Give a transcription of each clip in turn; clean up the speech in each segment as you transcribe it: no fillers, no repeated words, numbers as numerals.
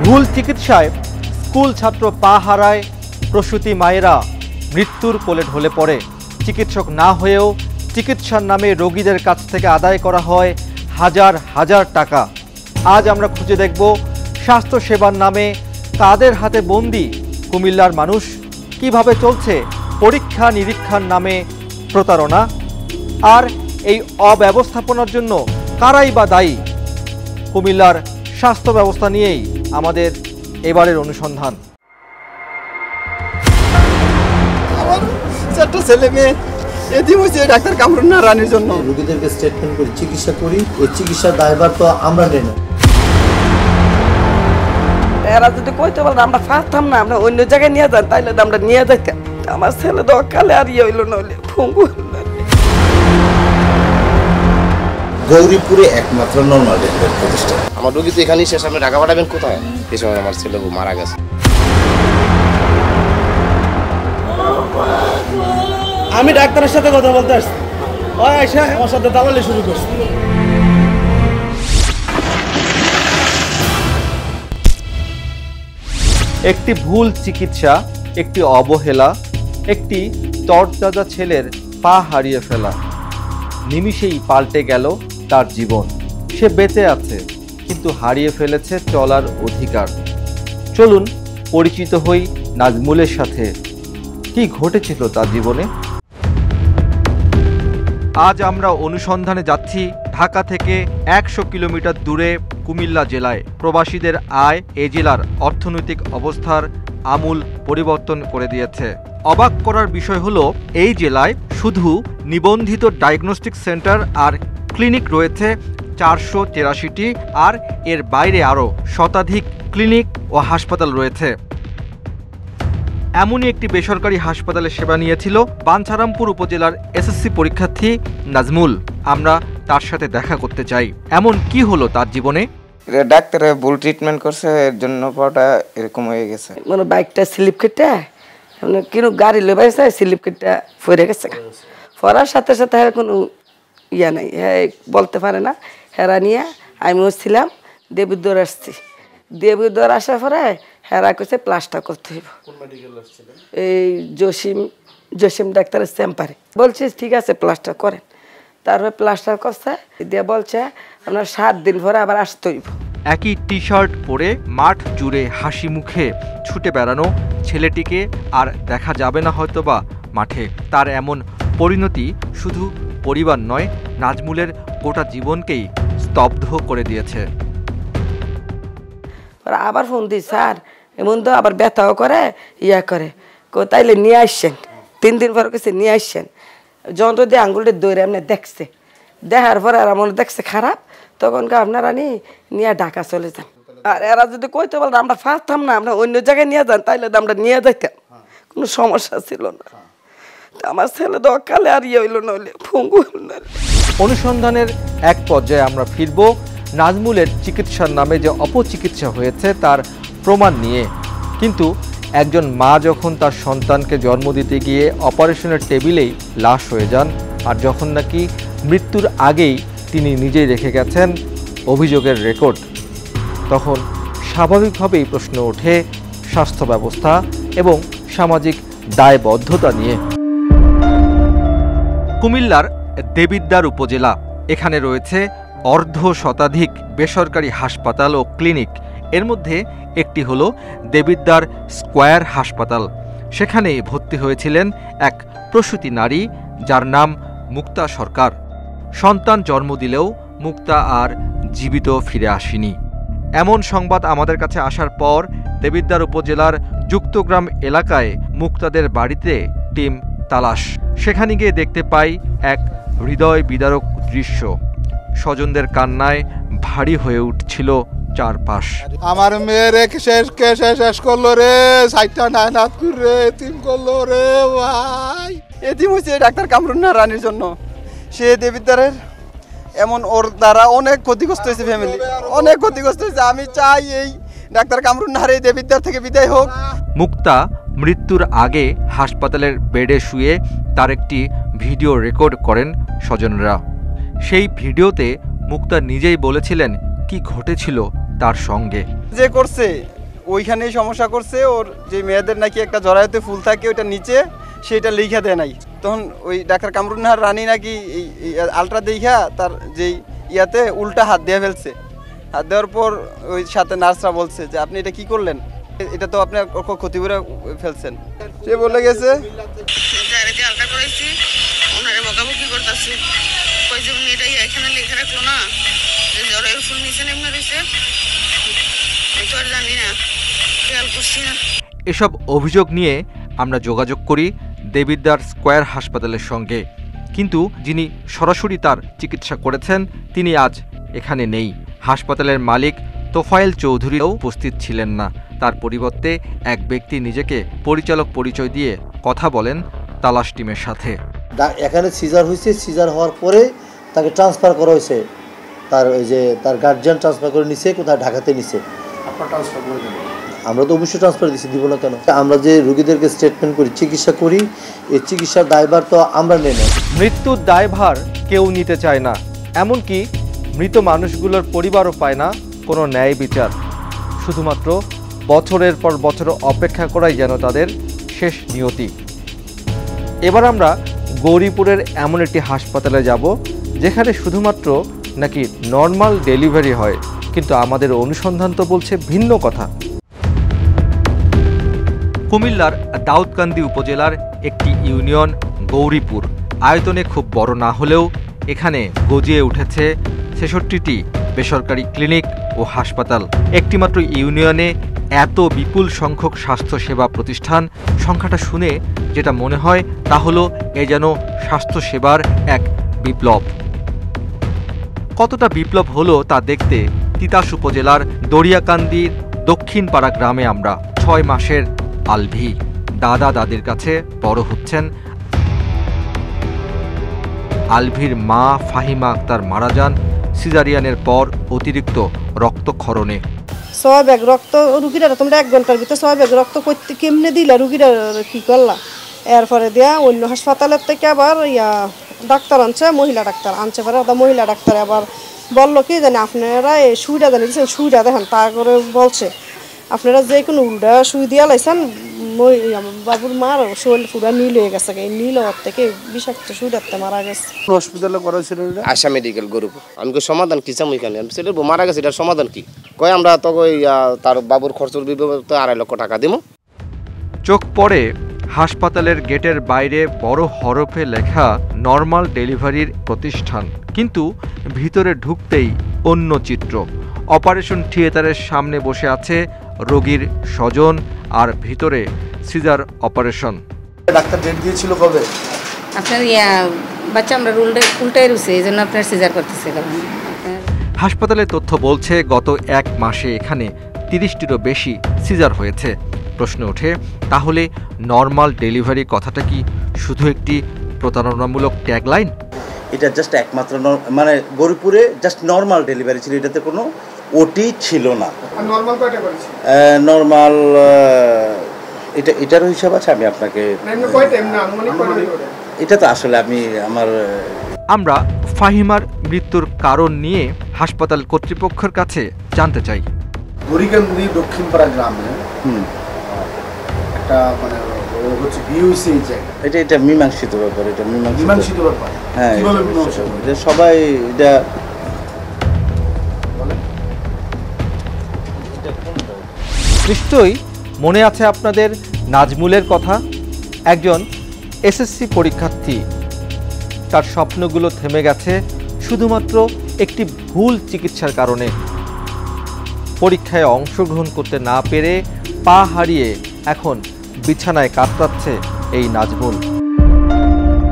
ভুল চিকিৎসায় স্কুল ছাত্র পা হারায়, প্রসূতি মায়েরা মৃত্যুর কোলে ঢলে পড়ে। চিকিৎসক না হয়েও চিকিৎসার নামে রোগীদের কাছ থেকে আদায় করা হয় হাজার হাজার টাকা। আজ আমরা খুঁজে দেখব স্বাস্থ্যসেবার নামে তাদের হাতে বন্দি কুমিল্লার মানুষ। কিভাবে চলছে পরীক্ষা নিরীক্ষার নামে প্রতারণা, আর এই অব্যবস্থাপনার জন্য কারাই বা দায়ী। কুমিল্লার স্বাস্থ্য ব্যবস্থা নিয়েই আমাদের এবারের অনুসন্ধান। আমার চারটা ছেলে মেয়ে এদিন হয়েছে ডাক্তার কামরুন নারায়ণের জন্য। রোগীদেরকে স্টেটমেন্ট করি, চিকিৎসা করি, এই চিকিৎসার দায়ভার তো আমরা নেই না। এরা যদি কইতে বলেন আমরা পারতাম না, আমরা অন্য জায়গায় নিয়ে যান, তাইলে আমরা নিয়ে যাইতাম। আমার ছেলে তো কালে আর ইয়ে হইল নইলে ফঙ্গু। গৌরীপুরে একমাত্র নর্মাল ডেলিভারি প্রতিষ্ঠান। আমার রোগী তো এখানেই শেষ, আপনি টাকা পাঠাবেন কোথায়? এই সময় আমার ছেলে মারা গেছে। আমি ডাক্তারের সাথে কথা বলতে আসছি, ওই আইসা আমার সাথে দালালি শুরু করছি। একটি ভুল চিকিৎসা, একটি অবহেলা, একটি তরতাজা ছেলের পা হারিয়ে ফেলা, নিমিষেই পাল্টে গেল তার জীবন। সে বেঁচে আছে কিন্তু হারিয়ে ফেলেছে চলার অধিকার। চলুন পরিচিত হই নাজমুলের সাথে। কি ঘটেছিল তার জীবনে? আজ আমরা অনুসন্ধানে যাচ্ছি ঢাকা থেকে ১০০ কিলোমিটার দূরে কুমিল্লা জেলায়। প্রবাসীদের আয় এ জেলার অর্থনৈতিক অবস্থার আমূল পরিবর্তন করে দিয়েছে। অবাক করার বিষয় হলো, এই জেলায় শুধু নিবন্ধিত ডায়াগনস্টিক সেন্টার আর ক্লিনিক রয়েছে ৪৮৩টি, আর এর বাইরে আরও শতাধিক ক্লিনিক ও হাসপাতাল রয়েছে। এমনই একটি বেসরকারি হাসপাতালে সেবা নিয়েছিল বাঞ্ছারামপুর উপজেলার এসএসসি পরীক্ষার্থী নাজমুল। আমরা তার সাথে দেখা করতে চাই। এমন কি হলো তার জীবনে? ডাক্তারে ভুল ট্রিটমেন্ট করছে, এর জন্য পাটা এরকম হয়ে গেছে। মানে বাইকটা স্লিপ কেটে কিন্তু গাড়ি লেবাইছে, স্লিপ কেটে ফিরে গেছে। ফরার সাথে সাথে কোনো ইয়া নাই, হ্যাঁ বলতে পারে না। হেরা নিয়ে আমিও ছিলাম, দেবীদ্বার আসছি। দেবীদ্বার আসার পরে হেরা কইছে প্লাস্টার করতে হইব। এই জসিম ডাক্তারের চেম্বারে বলছি ঠিক আছে প্লাস্টার করেন। তারপরে প্লাস্টার করছে দিয়ে বলছে আপনার ৭ দিন পরে আবার আসতে হইব। একই টি শার্ট পরে মাঠ জুড়ে হাসি মুখে ছুটে বেড়ানো ছেলেটিকে আর দেখা যাবে না হয়তোবা মাঠে। তার এমন পরিণতি শুধু পরিবার নয়, নাজমুলের গোটা জীবনকেই স্তব্ধ করে দিয়েছে। আবার ফোন দিই, স্যার এমন তো আবার ব্যথাও করে ইয়া করে, তাইলে নিয়ে আসছেন। ৩ দিন পর কেছে নিয়ে আসছেন। যন্ত্র দিয়ে আঙ্গুলটা দৌড়ে এমনি দেখছে, দেখার পরে আর আমার দেখছে খারাপ, তখন আপনারা নিয়ে ঢাকা চলে যান। আর এরা যদি কইতে বলেন আমরা পারতাম না, আমরা অন্য জায়গায় নিয়ে যান, তাইলে আমরা নিয়ে যাইতাম, কোনো সমস্যা ছিল না। আমার ছেলে তো কালে আর ইয়ে হইল নইলে ফঙ্গু হইল। অনুসন্ধানের এক পর্যায়ে আমরা ফিরব নাজমুলের চিকিৎসার নামে যে অপচিকিৎসা হয়েছে তার প্রমাণ নিয়ে। কিন্তু একজন মা যখন তার সন্তানকে জন্ম দিতে গিয়ে অপারেশনের টেবিলেই লাশ হয়ে যান, আর যখন নাকি মৃত্যুর আগেই তিনি নিজেই রেখে গেছেন অভিযোগের রেকর্ড, তখন স্বাভাবিকভাবেই প্রশ্ন ওঠে স্বাস্থ্য ব্যবস্থা এবং সামাজিক দায়বদ্ধতা নিয়ে। কুমিল্লার দেবিদ্বার উপজেলা, এখানে রয়েছে অর্ধ শতাধিক বেসরকারি হাসপাতাল ও ক্লিনিক। এর মধ্যে একটি হলো দেবিদ্বার স্কয়ার হাসপাতাল। সেখানে ভর্তি হয়েছিলেন এক প্রসূতি নারী যার নাম মুক্তা সরকার। সন্তান জন্ম দিলেও মুক্তা আর জীবিত ফিরে আসেনি। এমন সংবাদ আমাদের কাছে আসার পর দেবিদ্বার উপজেলার যুক্তগ্রাম এলাকায় মুক্তাদের বাড়িতে টিম তালাশ। সেখানে গিয়ে দেখতে পাই এক হৃদয় বিদারক দৃশ্য। স্বজনদের কান্নায় ভারী হয়ে উঠছিল চারপাশ। আমার মেয়েরে শেষ করলো রে, ৬০টা নায়নাত করে এতিম করলো রে ভাই। এতিম হয়েছে ডাক্তার কামরুন নারায়ণের জন্য। সে দেবিদ্বারের এমন ওর দ্বারা অনেক ক্ষতিগ্রস্ত হয়েছে, ফ্যামিলি অনেক ক্ষতিগ্রস্ত হয়েছে। আমি চাই এই ডাক্তার কামরুন নারায়ণ দেবিদ্বার থেকে বিদায় হোক। মুক্তা মৃত্যুর আগে হাসপাতালের বেডে শুয়ে তার একটি ভিডিও রেকর্ড করেন স্বজনরা। সেই ভিডিওতে মুক্তা নিজেই বলেছিলেন কি ঘটেছিল তার সঙ্গে। যে করছে ওইখানেই সমস্যা করছে, ওর যে মেয়েদের নাকি একটা জরায়ুতে ফুল থাকে ওইটা নিচে, সেটা লিখা দেয় নাই। তখন ওই ডাক্তার কামরুন্নাহার রানী নাকি এই আলট্রা দেখা তার যেই ইয়াতে উল্টা হাত দিয়ে ফেলছে। হাত দেওয়ার পর ওই সাথে নার্সরা বলছে যে আপনি এটা কি করলেন, এটা তো আপনি ক্ষতি করে ফেলছেন। সে বলে গেছে এসব অভিযোগ নিয়ে আমরা যোগাযোগ করি দেবিদ্বার স্কয়ার হাসপাতালের সঙ্গে, কিন্তু যিনি সরাসরি তার চিকিৎসা করেছেন তিনি আজ এখানে নেই। হাসপাতালের মালিক তোফায়েল চৌধুরীও উপস্থিত ছিলেন না। তার পরিবর্তে এক ব্যক্তি নিজেকে পরিচালক পরিচয় দিয়ে কথা বলেন তালাশ টিমের সাথে। এখানে সিজার হয়েছে, সিজার হওয়ার পরে তাকে ট্রান্সফার করা হয়েছে, তার ওই যে তার গার্জিয়ান ট্রান্সফার করে নিছে, কোথায় ঢাকাতে নিছে। আমরা তো অবশ্যই ট্রান্সফার দিচ্ছি, দিব না কেন? আমরা যে রোগীদেরকে স্টেটমেন্ট করি, চিকিৎসা করি, এই চিকিৎসার দায়ভার তো আমরা নেই না। মৃত্যুর দায়ভার কেউ নিতে চায় না, এমনকি মৃত মানুষগুলোর পরিবারও পায় না কোনো ন্যায় বিচার। শুধুমাত্র বছরের পর বছর অপেক্ষা করাই যেন তাদের শেষ নিয়তি। এবার আমরা গৌরীপুরের এমন একটি হাসপাতালে যাব যেখানে শুধুমাত্র নাকি নর্মাল ডেলিভারি হয়, কিন্তু আমাদের অনুসন্ধান তো বলছে ভিন্ন কথা। কুমিল্লার দাউদকান্দি উপজেলার একটি ইউনিয়ন গৌরীপুর। আয়তনে খুব বড় না হলেও এখানে গজিয়ে উঠেছে ৬৬টি বেসরকারি ক্লিনিক ও হাসপাতাল। একটিমাত্র ইউনিয়নে এত বিপুল সংখ্যক স্বাস্থ্যসেবা প্রতিষ্ঠান, সংখ্যাটা শুনে যেটা মনে হয় তা হলো এ যেন স্বাস্থ্যসেবার এক বিপ্লব। কতটা বিপ্লব হলো তা দেখতে তিতাস উপজেলার দরিয়াকান্দির দক্ষিণপাড়া গ্রামে আমরা ৬ মাসের আলভি দাদা দাদির কাছে বড় হচ্ছেন। আলভির মা ফাহিমা আক্তার মারা যান সিজারিয়ানের পর অতিরিক্ত রক্তক্ষরণে। ৬ ব্যাগ রক্ত রুগীরা, তোমরা ১ ঘন্টার ভিতরে ৬ ব্যাগ রক্ত করতে কেমনে দিলা, রুগীরা কি করলা? এরপরে দেয়া অন্য হাসপাতালের থেকে আবার ডাক্তার আনছে, মহিলা ডাক্তার আনছে, পরে মহিলা ডাক্তার আবার বললো কি জানি আপনারা এই সুইটা জানি দিচ্ছেন, সুইটা দেখেন। তা করে বলছে আপনারা যে কোনো উল্টা সুই দিয়া লাইছেন, বাবুর মার শরীর পুরা নীল হয়ে গেছে, এই নীল থেকে বিষাক্ত সুইটাতে মারা গেছে। হসপিটালে করা ছিল আশা মেডিকেল গরুপুর। আমি কই সমাধান কি চাম এখানে? আমি ছেলের মারা গেছে, এটার সমাধান কি? কয় আমরা তো তার বাবুর খরচের বিভাগে ২.৫ লক্ষ টাকা দিব। চোখ পড়ে হাসপাতালের গেটের বাইরে বড় হরফে লেখা নর্মাল ডেলিভারির প্রতিষ্ঠান, কিন্তু ভিতরে ঢুকতেই অন্য চিত্র। অপারেশন থিয়েটারের সামনে বসে আছে রোগীর স্বজন, আর ভিতরে সিজার অপারেশন। ডাক্তার ডেট দিয়েছিল কবে? আপনার বাচ্চা আমরা উল্টাই রুছে, এই জন্য আপনার সিজার করতেছে। হাসপাতালের তথ্য বলছে গত ১ মাসে এখানে ৩০টিরও বেশি সিজার হয়েছে। প্রশ্ন ওঠে, তাহলে নর্মাল ডেলিভারি কথাটা কি শুধু একটি প্রতারণামূলক ট্যাগলাইন? এটা জাস্ট একমাত্র মানে গৌরীপুরে জাস্ট নর্মাল ডেলিভারি ছিল, এটাতে কোনো ওটি ছিল না। নর্মাল কয়টা করেছি? নর্মাল এটার হিসাব আছে, আমি আপনাকে এটা তো আসলে আমরা ফাহিমার মৃত্যুর কারণ নিয়ে হাসপাতাল কর্তৃপক্ষের কাছে জানতে চাই। দরিয়াকান্দি দক্ষিণপাড়া গ্রামে একটা মানে হচ্ছে বিউসি জায়গা, এটা মীমাংসিত ব্যাপার, এটা মীমাংসিত ব্যাপার। হ্যাঁ, সবাই এটা নিশ্চয়ই মনে আছে আপনাদের নাজমুলের কথা। একজন এসএসসি পরীক্ষার্থী, তার স্বপ্নগুলো থেমে গেছে শুধুমাত্র একটি ভুল চিকিৎসার কারণে। পরীক্ষায় অংশগ্রহণ করতে না পেরে পা হারিয়ে এখন বিছানায় কাতরাচ্ছে এই নাজমুল।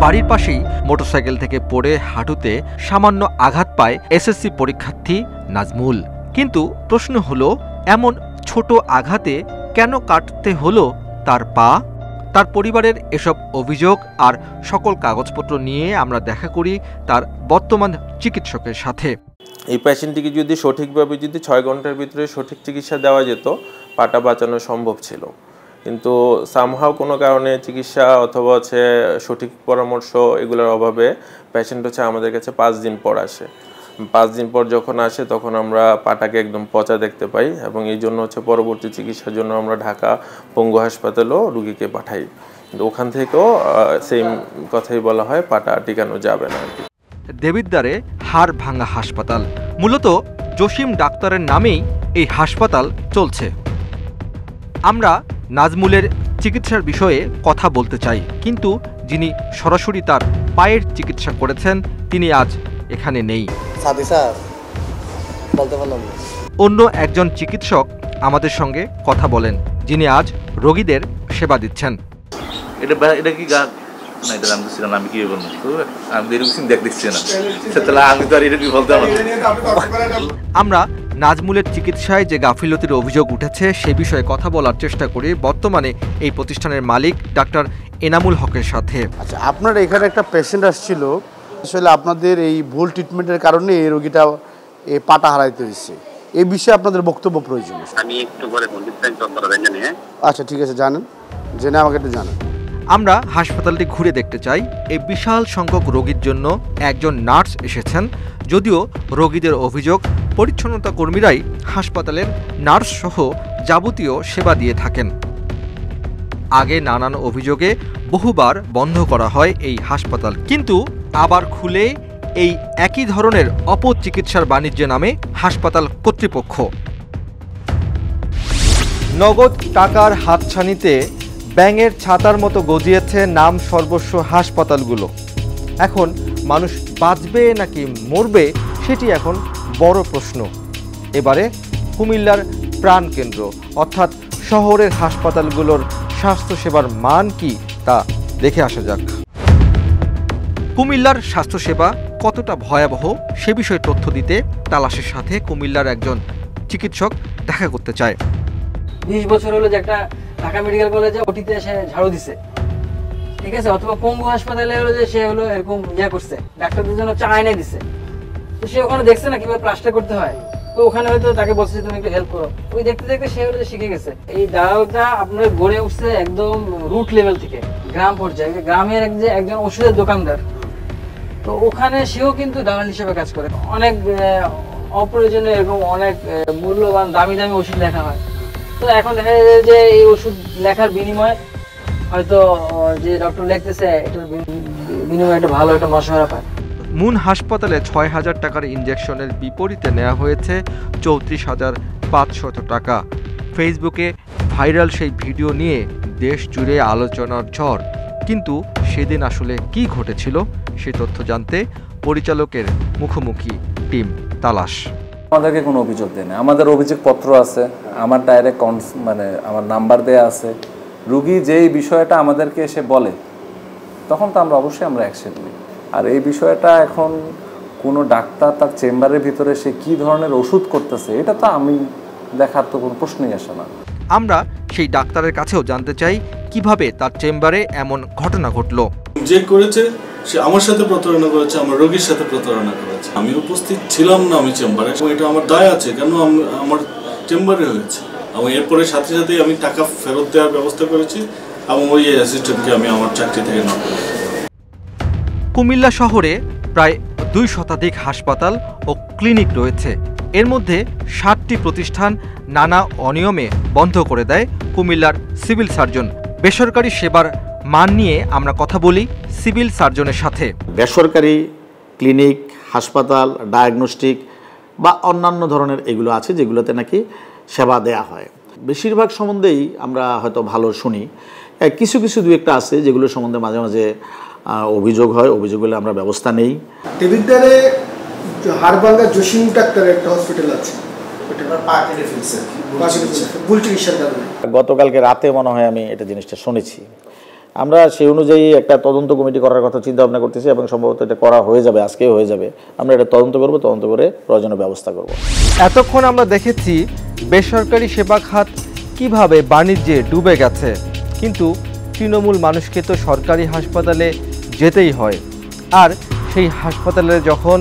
বাড়ির পাশেই মোটরসাইকেল থেকে পড়ে হাঁটুতে সামান্য আঘাত পায় এসএসসি পরীক্ষার্থী নাজমুল। কিন্তু প্রশ্ন হলো, এমন ছোট আঘাতে কেন কাটতে হলো তার পা? তার পরিবারের এসব অভিযোগ আর সকল কাগজপত্র নিয়ে আমরা দেখা করি তার বর্তমান চিকিৎসকের সাথে। এই পেশেন্টটিকে যদি সঠিকভাবে ৬ ঘন্টার ভিতরে সঠিক চিকিৎসা দেওয়া যেত, পাটা বাঁচানো সম্ভব ছিল। কিন্তু সামহাও কোনো কারণে চিকিৎসা অথবা সঠিক পরামর্শ এগুলোর অভাবে পেশেন্ট আমাদের কাছে ৫ দিন পর আসে। 5 দিন পর যখন আসে তখন আমরা পাটাকে একদম পচা দেখতে পাই এবং এই জন্য হচ্ছে পরবর্তী চিকিৎসার জন্য আমরা ঢাকা পঙ্গু হাসপাতালেও রুগীকে পাঠাই। কিন্তু ওখান থেকেও সেম কথাই বলা হয়, পাটা টিকানো যাবে না। দেবিদ্বারে হাড় ভাঙা হাসপাতাল, মূলত জসিম ডাক্তারের নামেই এই হাসপাতাল চলছে। আমরা নাজমুলের চিকিৎসার বিষয়ে কথা বলতে চাই, কিন্তু যিনি সরাসরি তার পায়ের চিকিৎসা করেছেন তিনি আজ এখানে নেই। অন্য একজন চিকিৎসক আমাদের সঙ্গে কথা বলেন, যিনি আজ রোগীদের সেবা দিচ্ছেন। এটা কি গান না, এটা আমি ছিলাম, আমি কি বলবো, আমি এরকম দেখ দেখছি না, তাহলে আমি তো আর এটা কি বলতে পারবো। আমরা নাজমুলের চিকিৎসায় যে গাফিলতির অভিযোগ উঠেছে সে বিষয়ে কথা বলার চেষ্টা করি বর্তমানে এই প্রতিষ্ঠানের মালিক ডাক্তার এনামুল হকের সাথে। আচ্ছা, আপনার এখানে একটা পেশেন্ট আসছিল, আসলে আপনাদের এই ভুল ট্রিটমেন্টের কারণে এই রোগীটা এই পাটা হারাইতে হয়েছে, এই বিষয়ে আপনাদের বক্তব্য প্রয়োজন। আমি একটু পরে জানি। আচ্ছা ঠিক আছে, জানেন, জেনে আমাকে একটু জানান। আমরা হাসপাতালটি ঘুরে দেখতে চাই। এই বিশাল সংখ্যক রোগীর জন্য একজন নার্স এসেছেন, যদিও রোগীদের অভিযোগ পরিচ্ছন্নতা কর্মীরাই হাসপাতালের নার্স সহ যাবতীয় সেবা দিয়ে থাকেন। আগে নানান অভিযোগে বহুবার বন্ধ করা হয় এই হাসপাতাল, কিন্তু আবার খুলে এই একই ধরনের অপচিকিৎসার বাণিজ্যে নামে হাসপাতাল কর্তৃপক্ষ। নগদ টাকার হাতছানিতে ব্যাঙের ছাতার মতো গজিয়েছে নাম সর্বস্ব হাসপাতালগুলো। এখন মানুষ বাঁচবে নাকি মরবে সেটি এখন বড় প্রশ্ন। এবারে কুমিল্লার প্রাণকেন্দ্র অর্থাৎ শহরের হাসপাতালগুলোর স্বাস্থ্যসেবার মান কি তা দেখে আসা যাক। কুমিল্লার স্বাস্থ্যসেবা কতটা ভয়াবহ সে বিষয়ে তথ্য দিতে তালাশের সাথে কুমিল্লার একজন চিকিৎসক দেখা করতে চায়। 20 বছর হলো যে একটা ঢাকা মেডিকেল কলেজে ওটিতে সে ঝাড়ু দিছে, ঠিক আছে, অথবা পঙ্গু হাসপাতালে হলো যে সে হলো এরকম করছে, ডাক্তারদের জন্য চা এনে দিছে, তো সে ওখানে দেখছে না কিভাবে প্লাস্টার করতে হয়, তো ওখানে হয়তো তাকে বলছে তুমি একটু হেল্প করো, ওই দেখতে দেখতে সে হলো যে শিখে গেছে। এই দাওটা আপনার গড়ে উঠছে একদম রুট লেভেল থেকে গ্রাম পর্যায়ে। গ্রামের একজন ওষুধের দোকানদার, তো ওখানে সেও কিন্তু দালাল হিসেবে কাজ করে। অনেক অপ্রয়োজনীয় এরকম অনেক মূল্যবান দামি দামি ওষুধ লেখা হয়, তো এখন দেখা যায় যে এই ওষুধ লেখার বিনিময়ে হয়তো যে ডক্টর লিখতেছে এটার বিনিময়ে একটা ভালো একটা মশওয়ারা পায়। মুন হাসপাতালে ৬,০০০ টাকার ইনজেকশনের বিপরীতে নেওয়া হয়েছে ৩৪,৫০০ টাকা। ফেসবুকে ভাইরাল সেই ভিডিও নিয়ে দেশ জুড়ে আলোচনার ঝড়, কিন্তু সেদিন আসলে কি ঘটেছিল সে তথ্য জানতে পরিচালকের মুখোমুখি টিম তালাশ। আমাদেরকে কোনো অভিযোগ দেয় না, আমাদের অভিযোগপত্র আছে, আমার ডাইরেক্ট আমার নাম্বার দেয়া আছে। রুগী যেই বিষয়টা আমাদেরকে এসে বলে তখন তো আমরা অবশ্যই অ্যাকশন নিই। আর এই বিষয়টা এখন কোনো ডাক্তার তার চেম্বারের ভিতরে সে কি ধরনের ওষুধ করতেছে এটা তো আমি দেখার তো কোনো প্রশ্নই আসে না। আমরা সেই ডাক্তারের কাছেও জানতে চাই কিভাবে তার চেম্বারে এমন ঘটনা ঘটল। যে করেছে সে আমার সাথে প্রতারণা করেছে, আমার রোগীর সাথে প্রতারণা করেছে। আমি উপস্থিত ছিলাম না আমি চেম্বারে, এটা আমার দায় আছে, কেন আমার চেম্বারে হয়েছে। এবং এরপরে সাথে সাথেই আমি টাকা ফেরত দেওয়ার ব্যবস্থা করেছি এবং ওই অ্যাসিস্ট্যান্টকে আমি আমার চাকরি থেকে নাম করেছি। কুমিল্লা শহরে প্রায় 2 শতাধিক হাসপাতাল ও ক্লিনিক রয়েছে। এর মধ্যে 60টি প্রতিষ্ঠান নানা অনিয়মে বন্ধ করে দেয় কুমিল্লার সিভিল সার্জন। বেসরকারি সেবার মান নিয়ে আমরা কথা বলি সিভিল সার্জনের সাথে। বেসরকারি ক্লিনিক, হাসপাতাল, ডায়াগনস্টিক বা অন্যান্য ধরনের এগুলো আছে যেগুলোতে নাকি সেবা দেয়া হয়। বেশিরভাগ সম্বন্ধেই আমরা হয়তো ভালো শুনি, কিছু কিছু দু একটা আছে যেগুলো সম্বন্ধে মাঝে মাঝে অভিযোগ হয়, অভিযোগগুলো আমরা ব্যবস্থা নেই। দেবিদ্বারে হাড়ভাঙ্গা জসিম ডাক্তারের একটা হসপিটাল আছে, গতকালকে রাতে মনে হয় আমি এটা জিনিসটা শুনেছি। আমরা সেই অনুযায়ী একটা তদন্ত কমিটি করার কথা চিন্তা ভাবনা করতেছি এবং সম্ভবত এটা করা হয়ে যাবে, আজকেই হয়ে যাবে। আমরা এটা তদন্ত করব, তদন্ত করে প্রয়োজনীয় ব্যবস্থা করব। এতক্ষণ আমরা দেখেছি বেসরকারি সেবা খাত কিভাবে বাণিজ্যে ডুবে গেছে, কিন্তু তৃণমূল মানুষকে তো সরকারি হাসপাতালে যেতেই হয়। আর সেই হাসপাতালে যখন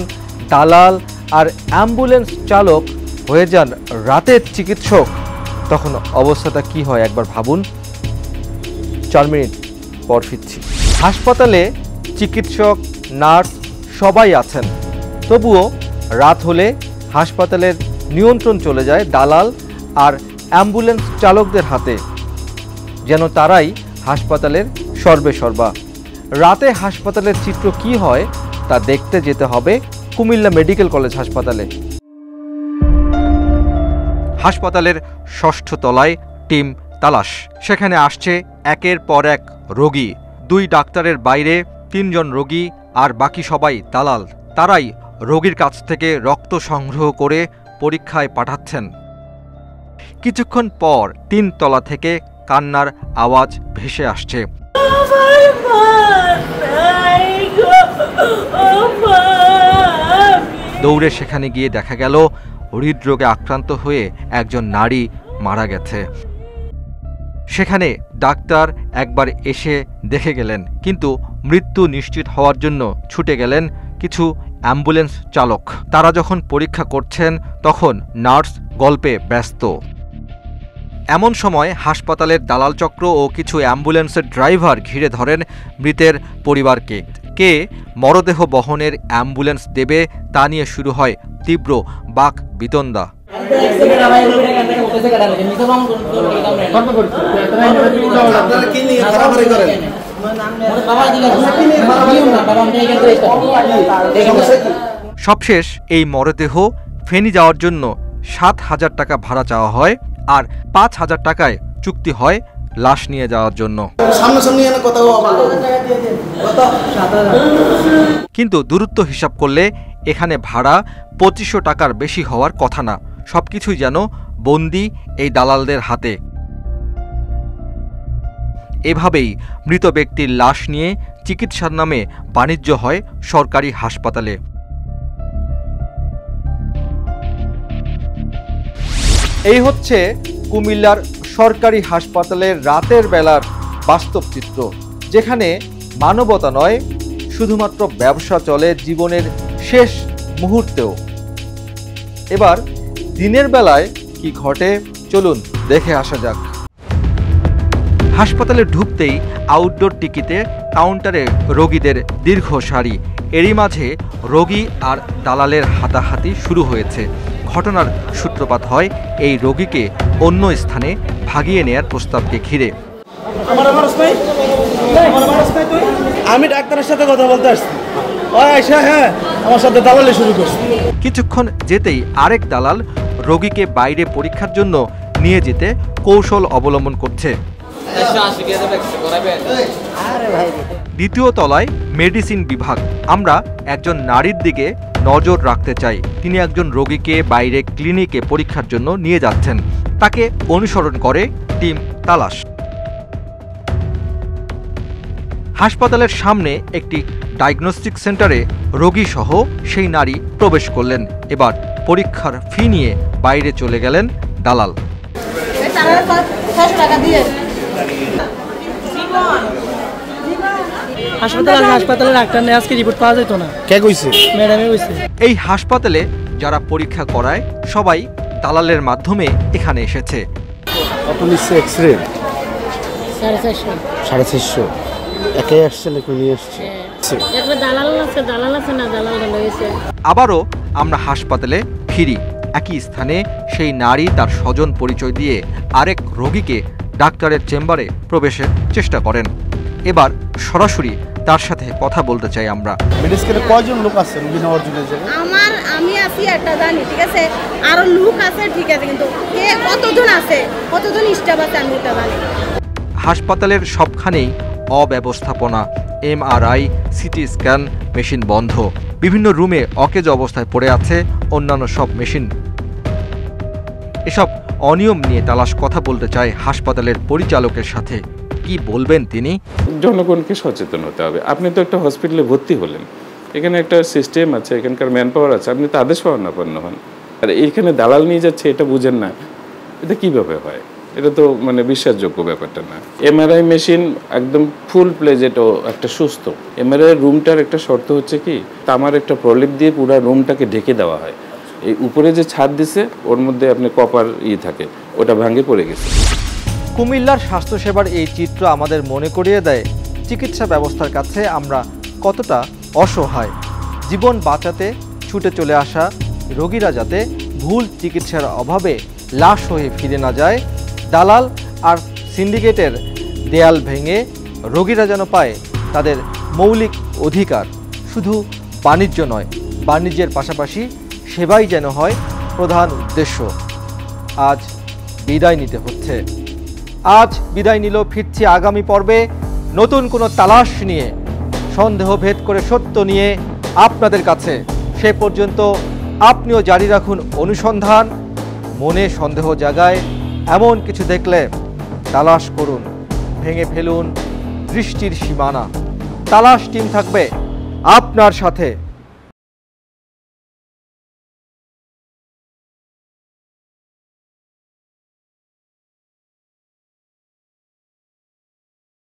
দালাল আর অ্যাম্বুলেন্স চালক হয়ে যান রাতের চিকিৎসক, তখন অবস্থাটা কি হয় একবার ভাবুন। 4 মিনিট পর ফিরছি। হাসপাতালে চিকিৎসক, নার্স সবাই আছেন, তবুও রাত হলে হাসপাতালের নিয়ন্ত্রণ চলে যায় দালাল আর অ্যাম্বুলেন্স চালকদের হাতে, যেন তারাই হাসপাতালের সর্বেসর্বা। রাতে হাসপাতালের চিত্র কি হয় তা দেখতে যেতে হবে কুমিল্লা মেডিকেল কলেজ হাসপাতালে। হাসপাতালের ৬ষ্ঠ তলায় টিম তালাশ। সেখানে আসছে একের পর এক রোগী। 2 ডাক্তারের বাইরে 3 জন রোগী আর বাকি সবাই দালাল। তারাই রোগীর কাছ থেকে রক্ত সংগ্রহ করে পরীক্ষায় পাঠাচ্ছেন। কিছুক্ষণ পর 3 তলা থেকে কান্নার আওয়াজ ভেসে আসছে। দৌড়ে সেখানে গিয়ে দেখা গেল হৃদরোগে আক্রান্ত হয়ে একজন নারী মারা গেছে। সেখানে ডাক্তার একবার এসে দেখে গেলেন, কিন্তু মৃত্যু নিশ্চিত হওয়ার জন্য ছুটে গেলেন কিছু অ্যাম্বুলেন্স চালক। তারা যখন পরীক্ষা করছেন তখন নার্স গল্পে ব্যস্ত। এমন সময় হাসপাতালের দালাল চক্র ও কিছু অ্যাম্বুলেন্সের ড্রাইভার ঘিরে ধরেন মৃতের পরিবারকে। কে মরদেহ বহনের অ্যাম্বুলেন্স দেবে তা নিয়ে শুরু হয় তীব্র বাক বিতণ্ডা। সবশেষ এই মরদেহ ফেনী যাওয়ার জন্য ৭,০০০ টাকা ভাড়া চাওয়া হয় আর ৫,০০০ টাকায় চুক্তি হয় লাশ নিয়ে যাওয়ার জন্য। কিন্তু দূরত্ব হিসাব করলে এখানে ভাড়া ২৫০০ টাকার বেশি হওয়ার কথা না। সবকিছুই যেন বন্দী এই দালালদের হাতে। এভাবেই মৃত ব্যক্তির লাশ নিয়ে চিকিৎসার নামে বাণিজ্য হয় সরকারি হাসপাতালে। এই হচ্ছে কুমিল্লার সরকারি হাসপাতালের রাতের বেলার বাস্তব চিত্র, যেখানে মানবতা নয়, শুধুমাত্র ব্যবসা চলে জীবনের শেষ মুহূর্তেও। এবার দিনের বেলায় কি ঘটে চলুন দেখে আসা যাক। হাসপাতালে ঢুকতেই আউটডোর টিকিটে কাউন্টারে রোগীদের দীর্ঘ সারি। এরই মাঝে রোগী আর দালালের হাতাহাতি শুরু হয়েছে। ঘটনার সূত্রপাত হয় এই রোগীকে অন্য স্থানে ভাগিয়ে নেয়ার প্রস্তাবকে ঘিরে। আমি ডাক্তারের সাথে কথা বলতে আসছি, হ্যাঁ আমার সাথে দালালি শুরু করছে। কিছুক্ষণ যেতেই আরেক দালাল রোগীকে বাইরে পরীক্ষার জন্য নিয়ে যেতে কৌশল অবলম্বন করছে। দ্বিতীয় তলায় মেডিসিন বিভাগ। আমরা একজন নারীর দিকে নজর রাখতে চাই। তিনি একজন রোগীকে বাইরে ক্লিনিকে পরীক্ষার জন্য নিয়ে যাচ্ছেন। তাকে অনুসরণ করে টিম তালাশ। হাসপাতালের সামনে একটি ডায়াগনস্টিক সেন্টারে রোগী সহ সেই নারী প্রবেশ করলেন। এবার পরীক্ষার ফি নিয়ে বাইরে চলে গেলেন দালাল। হাসপাতালের ডাক্তার নেই, আজকে রিপোর্ট পাওয়া যেত না। কে কইছে? ম্যাডামে কইছে। এই হাসপাতালে যারা পরীক্ষা করায় সবাই দালালের মাধ্যমে এখানে এসেছে। কত নিচ্ছে এক্সরে? 450। 450 একাই আসছে নাকি নিয়ে আসছে? একবার দালাল আছে না, দালাল হয়েছে। আবারও আমরা হাসপাতালে ফিরি। একই স্থানে সেই নারী তার স্বজন পরিচয় দিয়ে আরেক রোগীকে ডাক্তারের চেম্বারে প্রবেশের চেষ্টা করেন। এবার সরাসরি তার সাথে কথা বলতে চাই আমরা। মেডিকেলে কয়জন লোক আছে রোগী নেওয়ার জন্য? আমি আছি একটা জানি, ঠিক আছে, আরো লোক আছে, ঠিক আছে, কিন্তু কে কতজন আছে, কতজন স্টাফ আছে আমি এটা জানি। হাসপাতালের সবখানেই অব্যবস্থাপনা। এমআরআই, সিটি স্ক্যান মেশিন বন্ধ। বিভিন্ন রুমে অকেজ অবস্থায় পড়ে আছে অন্যান্য সব মেশিন। এসব অনিয়ম নিয়ে তালাশ কথা বলতে চায় হাসপাতালের পরিচালকের সাথে। কি বলবেন তিনি? জনগণকে সচেতন হতে হবে। আপনি তো একটা হসপিটালে ভর্তি হলেন, এখানে একটা সিস্টেম আছে, এখানকার ম্যান পাওয়ার আছে, আপনি তো আদেশ শরণাপন্ন হন। আর এইখানে দালাল নিয়ে যাচ্ছে এটা বুঝেন না, এটা কীভাবে হয়? এটা তো মানে বিশ্বাসযোগ্য ব্যাপারটা না। এমআরআই মেশিন একদম ফুল প্লেজেড ও একটা সুস্থ। এমআরআই রুমটার একটা শর্ত হচ্ছে কি, তামার একটা প্রলেপ দিয়ে পুরো রুমটাকে ঢেকে দেওয়া হয়। এই উপরে যে ছাদ দিছে ওর মধ্যে আপনি কপার থাকে, ওটা ভাঙে পড়ে গেছে। কুমিল্লার স্বাস্থ্যসেবার এই চিত্র আমাদের মনে করিয়ে দেয় চিকিৎসা ব্যবস্থার কাছে আমরা কতটা অসহায়। জীবন বাঁচাতে ছুটে চলে আসা রোগীরা যাতে ভুল চিকিৎসার অভাবে লাশ হয়ে ফিরে না যায়, দালাল আর সিন্ডিকেটের দেয়াল ভেঙে রোগীরা যেন পায় তাদের মৌলিক অধিকার। শুধু বাণিজ্য নয়, বাণিজ্যের পাশাপাশি সেবাই যেন হয় প্রধান উদ্দেশ্য। আজ বিদায় নিতে হচ্ছে। আজ বিদায় নিল, ফিরছি আগামী পর্বে নতুন কোনো তালাশ নিয়ে, সন্দেহ ভেদ করে সত্য নিয়ে আপনাদের কাছে। সে পর্যন্ত আপনিও জারি রাখুন অনুসন্ধান। মনে সন্দেহ জাগায় এমন কিছু দেখলে তালাশ করুন, ভেঙে ফেলুন দৃষ্টির সীমানা। তালাশ টিম থাকবে আপনার সাথে।